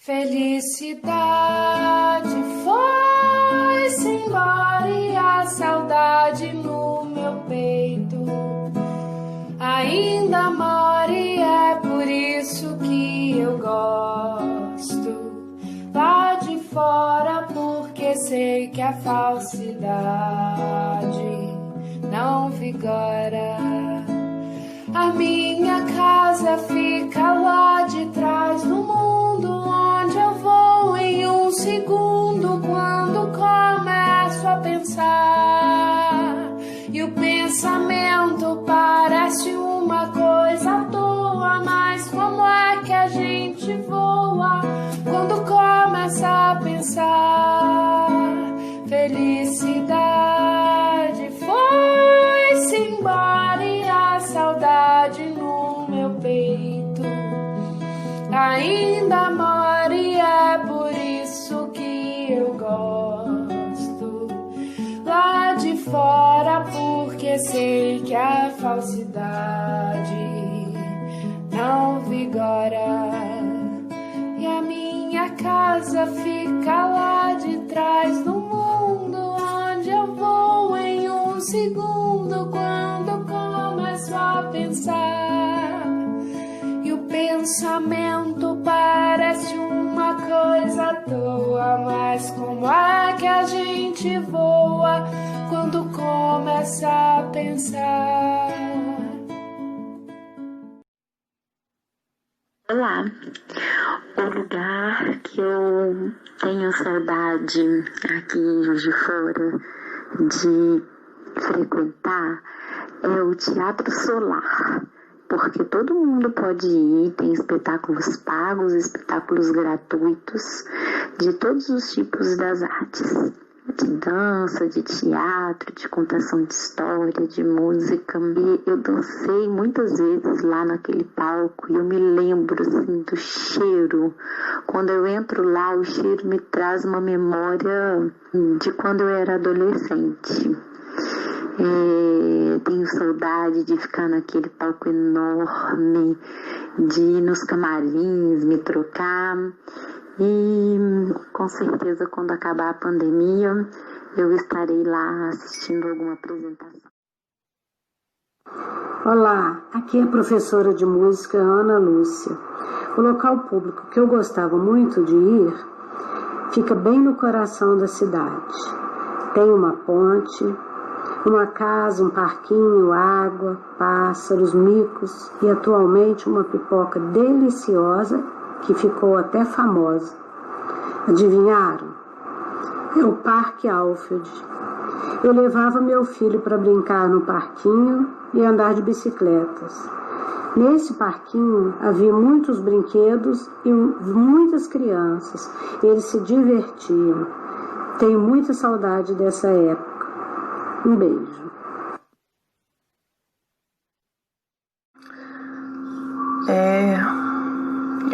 Felicidade foi-se embora e a saudade no meu peito ainda mora, e é por isso que eu gosto lá de fora, porque sei que a falsidade não vigora. A minha casa fica lá de trás do mundo, onde eu vou em um segundo quando começo a pensar. E o pensamento parece uma coisa à toa, mas como é que a gente voa quando começa a pensar? Felicidade foi-se embora e a saudade no meu peito ainda mora, e é por isso que eu gosto lá de fora, porque sei que a falsidade não vigora. E a minha casa fica lá de trás do mundo, onde eu vou em um segundo quando começo a pensar. E o pensamento parece uma coisa à toa, mas como é que a gente voa quando começa a pensar? Olá, o lugar que eu tenho saudade aqui em Juiz de Fora de frequentar é o Teatro Solar, porque todo mundo pode ir, tem espetáculos pagos, espetáculos gratuitos de todos os tipos das artes, de dança, de teatro, de contação de história, de música. E eu dancei muitas vezes lá naquele palco e eu me lembro assim do cheiro. Quando eu entro lá, o cheiro me traz uma memória de quando eu era adolescente. Tenho saudade de ficar naquele palco enorme, de ir nos camarins, me trocar. E com certeza quando acabar a pandemia eu estarei lá assistindo alguma apresentação. Olá, aqui é a professora de música Ana Lúcia. O local público que eu gostava muito de ir fica bem no coração da cidade. Tem uma ponte, uma casa, um parquinho, água, pássaros, micos e atualmente uma pipoca deliciosa que ficou até famosa. Adivinharam? É o Parque Alfield. Eu levava meu filho para brincar no parquinho e andar de bicicletas. Nesse parquinho havia muitos brinquedos e muitas crianças. Eles se divertiam. Tenho muita saudade dessa época. Um beijo.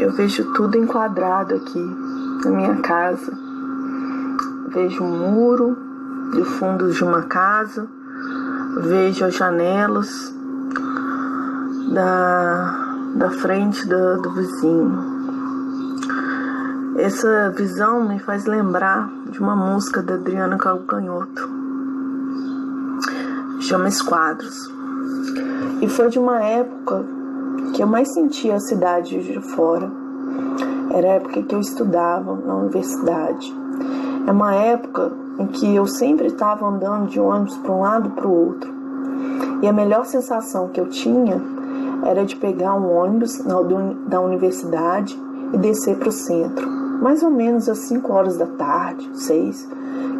Eu vejo tudo enquadrado aqui na minha casa. Vejo um muro de fundos de uma casa, vejo as janelas da frente do vizinho. Essa visão me faz lembrar de uma música da Adriana Calcanhoto, chama Esquadros. E foi de uma época que eu mais sentia a cidade de fora. Era a época que eu estudava na universidade. É uma época em que eu sempre estava andando de ônibus para um lado e para o outro. E a melhor sensação que eu tinha era de pegar um ônibus da universidade e descer para o centro. Mais ou menos às 5 horas da tarde, 6,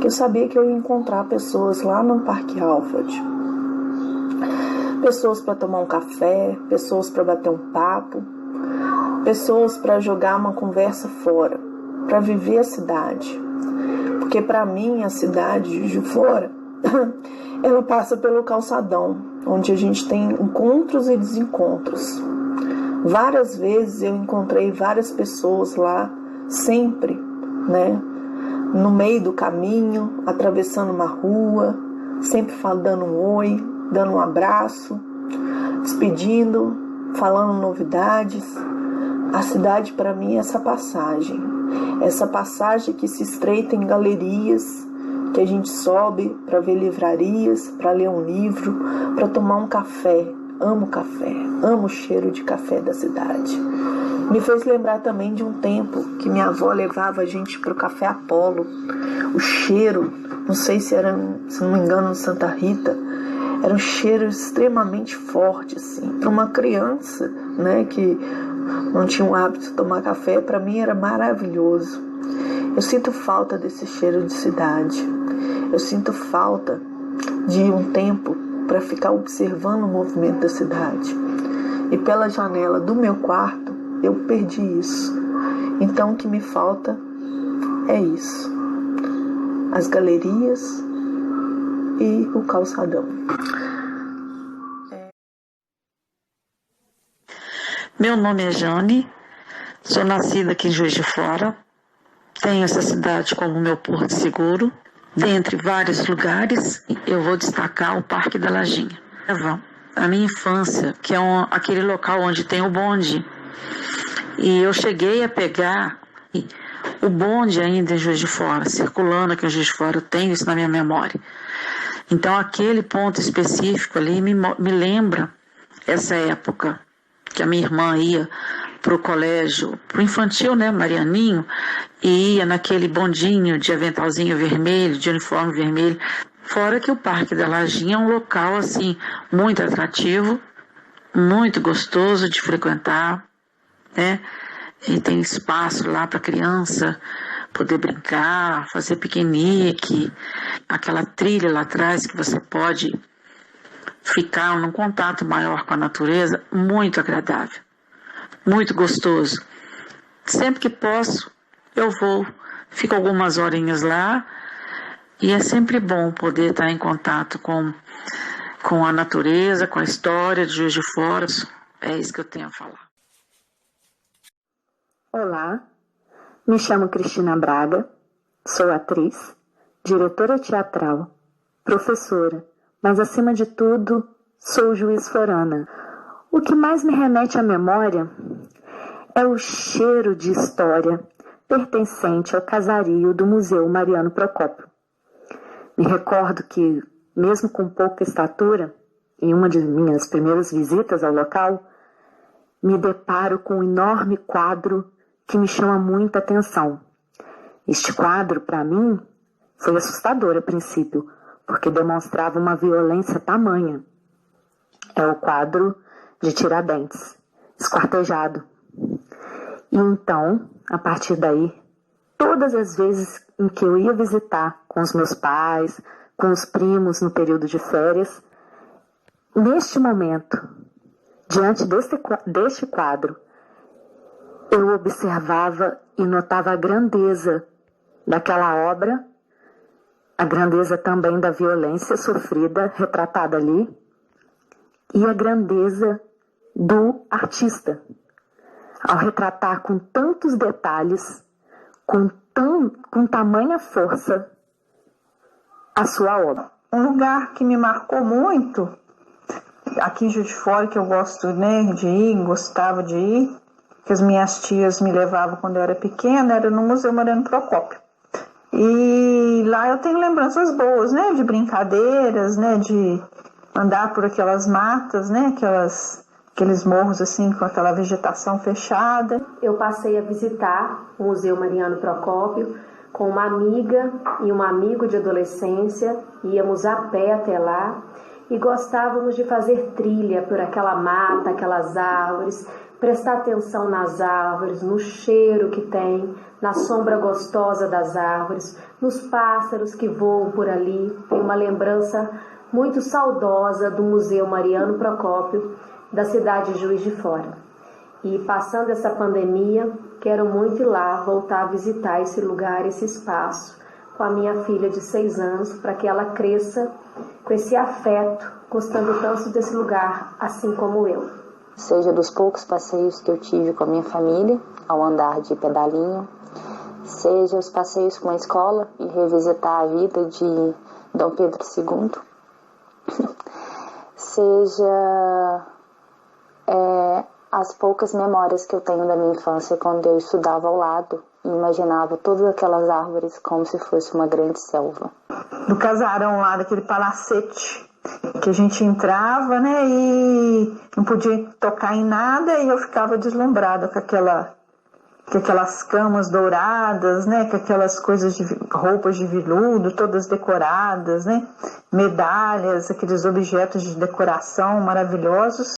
que eu sabia que eu ia encontrar pessoas lá no Parque Alfield. Pessoas para tomar um café, pessoas para bater um papo, pessoas para jogar uma conversa fora, para viver a cidade. Porque para mim a cidade de fora, ela passa pelo calçadão, onde a gente tem encontros e desencontros. Várias vezes eu encontrei várias pessoas lá, sempre, né? No meio do caminho, atravessando uma rua, sempre dando um oi, dando um abraço, despedindo, falando novidades. A cidade para mim é essa passagem. Essa passagem que se estreita em galerias, que a gente sobe para ver livrarias, para ler um livro, para tomar um café. Amo café, amo o cheiro de café da cidade. Me fez lembrar também de um tempo que minha avó levava a gente para o Café Apolo. O cheiro, não sei se era, se não me engano, Santa Rita, era um cheiro extremamente forte, assim. Para uma criança, né, que não tinha o hábito de tomar café, para mim era maravilhoso. Eu sinto falta desse cheiro de cidade. Eu sinto falta de um tempo para ficar observando o movimento da cidade. E pela janela do meu quarto, eu perdi isso. Então o que me falta é isso. As galerias e o calçadão. Meu nome é Jane, sou nascida aqui em Juiz de Fora, tenho essa cidade como meu porto seguro. Dentre vários lugares, eu vou destacar o Parque da Lajinha. A minha infância, que é aquele local onde tem o bonde. E eu cheguei a pegar o bonde ainda em Juiz de Fora, circulando aqui em Juiz de Fora, eu tenho isso na minha memória. Então aquele ponto específico ali me lembra essa época que a minha irmã ia para o colégio, para o infantil, né, Marianinho, e ia naquele bondinho de aventalzinho vermelho, de uniforme vermelho. Fora que o Parque da Lajinha é um local, assim, muito atrativo, muito gostoso de frequentar, né, e tem espaço lá para criança poder brincar, fazer piquenique, aquela trilha lá atrás que você pode ficar num contato maior com a natureza, muito agradável. Muito gostoso. Sempre que posso, eu vou, fico algumas horinhas lá e é sempre bom poder estar em contato com a natureza, com a história de Juiz de Fora. É isso que eu tenho a falar. Olá, me chamo Cristina Braga, sou atriz, diretora teatral, professora, mas acima de tudo, sou juiz forana. O que mais me remete à memória é o cheiro de história pertencente ao casario do Museu Mariano Procópio. Me recordo que, mesmo com pouca estatura, em uma de minhas primeiras visitas ao local, me deparo com um enorme quadro que me chama muita atenção. Este quadro, para mim, foi assustador a princípio, porque demonstrava uma violência tamanha. É o quadro de Tiradentes, esquartejado. E então, a partir daí, todas as vezes em que eu ia visitar com os meus pais, com os primos no período de férias, neste momento, diante deste quadro, eu observava e notava a grandeza daquela obra, a grandeza também da violência sofrida, retratada ali, e a grandeza do artista, ao retratar com tantos detalhes, com tamanha força, a sua obra. Um lugar que me marcou muito, aqui em Juiz de Fora, que eu gosto, né, de ir, gostava de ir, que as minhas tias me levavam quando eu era pequena, era no Museu Mariano Procópio. E lá eu tenho lembranças boas, né, de brincadeiras, né, de andar por aquelas matas, né, aqueles morros assim com aquela vegetação fechada. Eu passei a visitar o Museu Mariano Procópio com uma amiga e um amigo de adolescência, íamos a pé até lá e gostávamos de fazer trilha por aquela mata, aquelas árvores, prestar atenção nas árvores, no cheiro que tem, na sombra gostosa das árvores, nos pássaros que voam por ali. Tem uma lembrança muito saudosa do Museu Mariano Procópio, da cidade de Juiz de Fora. E passando essa pandemia, quero muito ir lá, voltar a visitar esse lugar, esse espaço, com a minha filha de 6 anos, para que ela cresça com esse afeto, gostando tanto desse lugar, assim como eu. Seja dos poucos passeios que eu tive com a minha família, ao andar de pedalinho, seja os passeios com a escola e revisitar a vida de Dom Pedro II, seja as poucas memórias que eu tenho da minha infância quando eu estudava ao lado e imaginava todas aquelas árvores como se fosse uma grande selva. Do casarão lá, daquele palacete, que a gente entrava, né, e não podia tocar em nada, e eu ficava deslumbrada com aquelas camas douradas, né, com aquelas coisas de roupas de veludo, todas decoradas, né, medalhas, aqueles objetos de decoração maravilhosos.